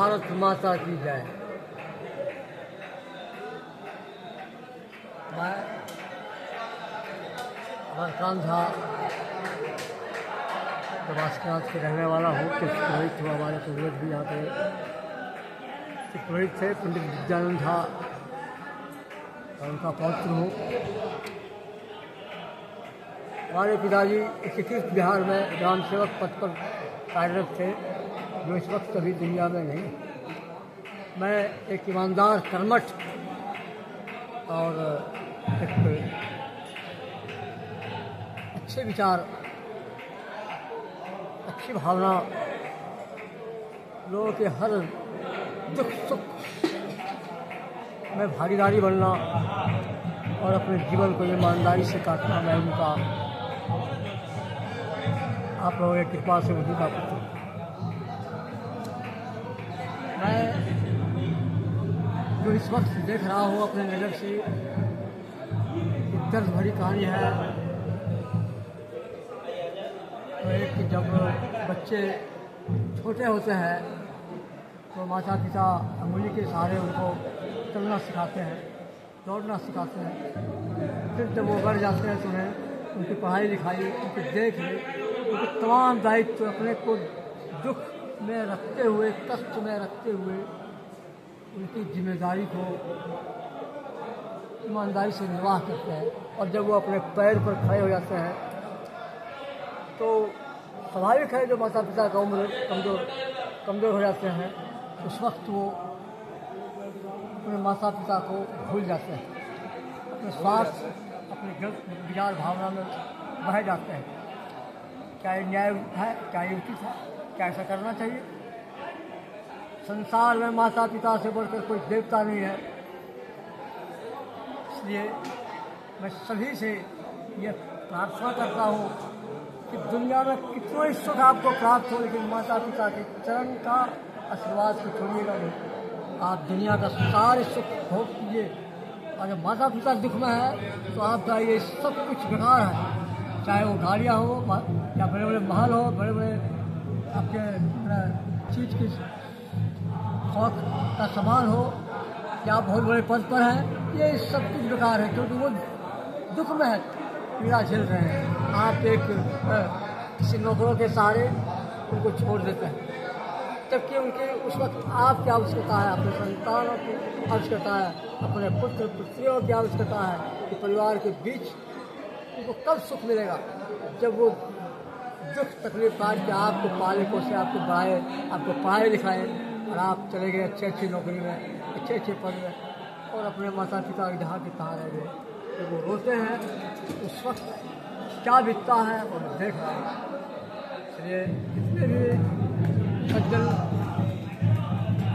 भारत माता की जय। मैं अमरकांत झा बासुनाथ के रहने वाला हूँ। कुछ पुरोहित हुआ, हमारे पूर्वज भी यहाँ पे पुरोहित थे, पंडित विद्यानंद झा, और उनका पौत्र हूँ। हमारे पिताजी एकीकृत बिहार में ग्राम सेवक पद पर कार्यरत थे, जो इस वक्त कभी दुनिया में नहीं। मैं एक ईमानदार, कर्मठ और एक अच्छे विचार, अच्छी भावना, लोगों के हर दुख सुख में भागीदारी बनना और अपने जीवन को ईमानदारी से काटना, मैं उनका, आप लोगों की कृपा से उन्हीं का पुत्र। मैं जो इस वक्त देख रहा हूँ अपने नज़र से, दर्द भरी कहानी है। तो एक जब बच्चे छोटे होते हैं तो माता पिता अंगुली के सहारे उनको चलना सिखाते हैं, दौड़ना सिखाते हैं। फिर जब वो बढ़ जाते हैं तो उन्हें उनकी पढ़ाई लिखाई, उनकी देख रेख, उनके तमाम दायित्व अपने को दुख में रखते हुए, कष्ट में रखते हुए उनकी जिम्मेदारी को ईमानदारी से निर्वाह करते हैं। और जब वो अपने पैर पर खड़े हो जाते हैं तो स्वाभाविक है, जो माता पिता का उम्र कमज़ोर हो जाते हैं, उस वक्त वो अपने माता पिता को भूल जाते हैं, अपने स्वार्थ, अपने गलत विचार भावना में बह जाते हैं। क्या ये न्याय है? क्या ये उचित है? क्या ऐसा करना चाहिए? संसार में माता पिता से बढ़कर कोई देवता नहीं है। इसलिए मैं सभी से ये प्रार्थना करता हूँ कि दुनिया में कितना ही सुख आपको प्राप्त हो, लेकिन माता पिता के चरण का आशीर्वाद को छोड़िएगा नहीं। आप दुनिया का सारे सुख भोग कीजिए, और जब माता पिता दुख में है तो आपका ये सब कुछ बेकार है। चाहे वो गाड़ियाँ हो या बड़े बड़े महल हो, बड़े बड़े आपके चीज़ की शौक का सामान हो, या आप बहुत बड़े पद पर हैं, ये सब कुछ बेकार है, क्योंकि वो दुख में है, पीड़ा झेल रहे हैं। आप एक किसी नौकरों के सहारे उनको छोड़ देते हैं, जबकि उनकी उस वक्त आपकी आवश्यकता है, अपने संतानों की आवश्यकता है, अपने पुत्र पुत्रियों की आवश्यकता है। कि परिवार के बीच उनको कब सुख मिलेगा? जब वो दुख तकलीफ काट के आपको पाले पोसे, आपको बढ़ाए, आपको पढ़ाए लिखाए, और आप चले गए अच्छी नौकरी में, अच्छे पद में, और अपने माता पिता जहाँ के तहाँ रह गए। तो वो रोते हैं, उस वक्त क्या बीतता है और देख रहा है। इसलिए जितने भी सज्जन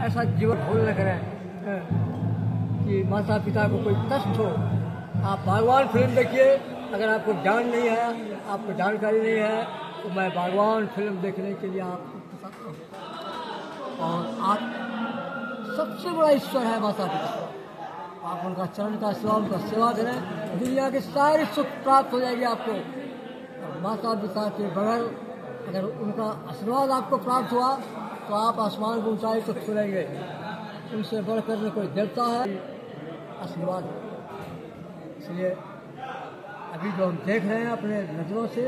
ऐसा जीवन भूल न करें कि माता पिता को कोई कष्ट हो। आप बागवान फिल्म देखिए, अगर आपको ज्ञान नहीं है, आपको जानकारी नहीं है, तो मैं बागवान फिल्म देखने के लिए आपको बताता हूँ। और आप सबसे बड़ा ईश्वर है माता पिता। आप उनका चरण का सेवा, उनका सेवा करें, दुनिया के सारे सुख प्राप्त हो जाएगी आपको। और माता पिता के बगैर अगर उनका आशीर्वाद आपको प्राप्त हुआ तो आप आसमान को ऊंचाई तक छुएंगे। उनसे बढ़कर में कोई देवता है आशीर्वाद। इसलिए अभी जो हम देख रहे हैं अपने नजरों से,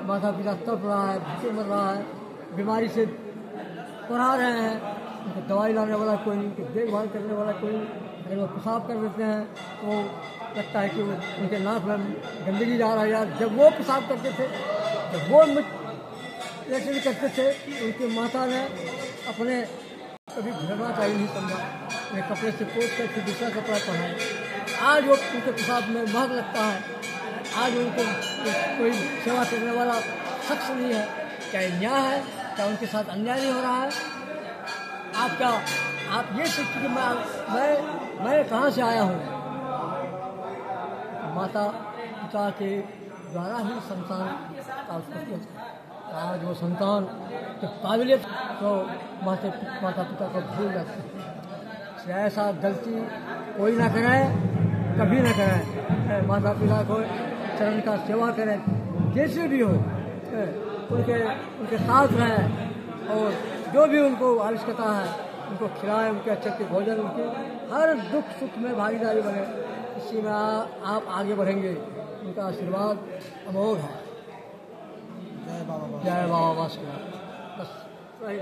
माता पिता तड़प रहा है, भूखे मर रहा है, बीमारी से पढ़ा रहे हैं, उनको दवाई लाने वाला कोई नहीं, उनकी देखभाल करने वाला कोई नहीं। अगर वो पेशाब कर देते हैं तो लगता है कि वो उनके नाक में गंदगी जा रहा है। यार, जब वो पेशाब करते थे, जब वो लेटरिन करते थे, उनकी माता ने अपने कभी घरना चाहिए नहीं समझा, उन्हें कपड़े से पोत कर फिर दूसरा कपड़ा पहनाए। आज वो उनके पेशाब में महक लगता है। आज उनको कोई सेवा करने वाला शख्स नहीं है। क्या न्याय है? क्या उनके साथ अन्याय नहीं हो रहा है? आप ये सोचिए कि मैं कहाँ से आया हूँ। माता पिता के द्वारा ही संतान का उत्पत्ति। आज वो संतान की काबिलियत तो माता पिता को भूल जाते हैं। ऐसा गलती कोई ना करे, कभी ना करें। माता पिता को चरण का सेवा करें, जैसे भी हो, उनके साथ रहें, और जो भी उनको आवश्यकता है उनको खिलाएं, उनके अच्छे अच्छे भोजन, उनके हर दुख सुख में भागीदारी बने। इसी में आप आगे बढ़ेंगे। उनका आशीर्वाद अमोघ है। जय बाबा बासुदेव। बस वही